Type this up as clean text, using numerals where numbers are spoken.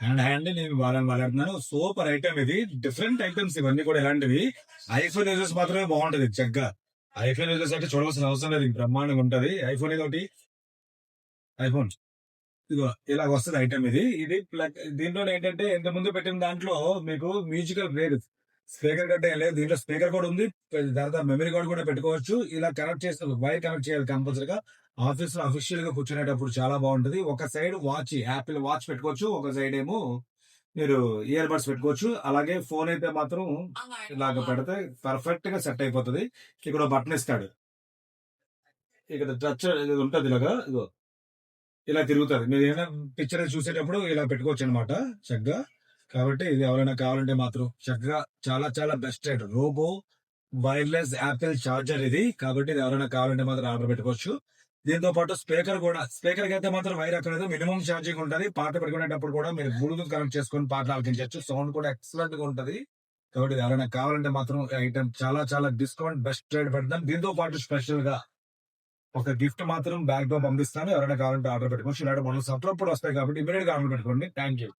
Hand hand నేను వాడుతున్నాను. Super item ఇది. డిఫరెంట్ ఐటమ్స్ ఇవన్నీ కూడా ఇలాంటివి. ఐఫోన్ యూజర్స్ మాత్రమే బాగుంటది చక్కగా. ఐఫోన్ యూజర్స్ అంటే చూడవలసిన అవసరం లేదు. బ్రహ్మాండంగా ఉంటది. ఐఫోన్ ఇదొకటి. ఐఫోన్ ఇదిగో ఇలాగ వస్తుంది ఐటమ్ ఇది. ఇది ప్లగ్. దీంట్లో ఏంటంటే ఇంత ముందు పెట్టిన దాంట్లో మీకు మ్యూజికల్ బ్రేక్ స్పీకర్ కంటే ఏం లేదు. దీంట్లో స్పీకర్ కూడా ఉంది. తర్వాత మెమరీ కార్డ్ కూడా పెట్టుకోవచ్చు. ఇలా కనెక్ట్ చేస్తే వైర్ కనెక్ట్ చేయాలి కంపల్సరీగా. ఆఫీస్ లో అఫీషియల్ గా కూర్చునేటప్పుడు చాలా బాగుంటది. ఒక సైడ్ వాచ్, యాపిల్ వాచ్ పెట్టుకోవచ్చు. ఒక సైడ్ ఏమో మీరు ఇయర్ బడ్స్ పెట్టుకోవచ్చు. అలాగే ఫోన్ అయితే మాత్రం ఇలాగ పెడితే పర్ఫెక్ట్ గా సెట్ అయిపోతుంది. ఇక్కడ బటన్ ఇస్తాడు. ఇక్కడ టచ్ ఉంటది ఇలాగా. ఇగో ఇలా తిరుగుతుంది. మీరు ఏదైనా పిక్చర్ చూసేటప్పుడు ఇలా పెట్టుకోవచ్చు అనమాట చక్కగా. కాబట్టి ఇది ఎవరైనా కావాలంటే మాత్రం చక్కగా చాలా చాలా best rate. Robo wireless Apple charger ఇది. కాబట్టి ఇది ఎవరైనా కావాలంటే మాత్రం ఆర్డర్ పెట్టుకోవచ్చు. దీంతో పాటు స్పీకర్ కూడా. స్పీకర్ కి అయితే మాత్రం వైర్ అక్కడైతే మినిమం ఛార్జింగ్ ఉంటుంది. పాట పెట్టుకునేటప్పుడు కూడా మీరు బ్లూటూత్ కనెక్ట్ చేసుకొని పాటలు ఆలకించవచ్చు. సౌండ్ కూడా ఎక్సలెంట్ గా ఉంటది. కాబట్టి ఇది ఎవరైనా కావాలంటే మాత్రం ఐటమ్ చాలా చాలా డిస్కౌంట్ బెస్ట్ రేట్ పెడతాం. దీంతో పాటు స్పెషల్ గా ఒక గిఫ్ట్ మాత్రం బ్యాగ్ తో పంపిస్తాను. ఎవరైనా కావాలంటే ఆర్డర్ పెట్టుకోవచ్చు. ఇలాంటి మోడల్స్ అప్పుడప్పుడు వస్తాయి కాబట్టి ఇమీడియట్ గా ఆర్డర్ పెట్టుకోండి. Thank you.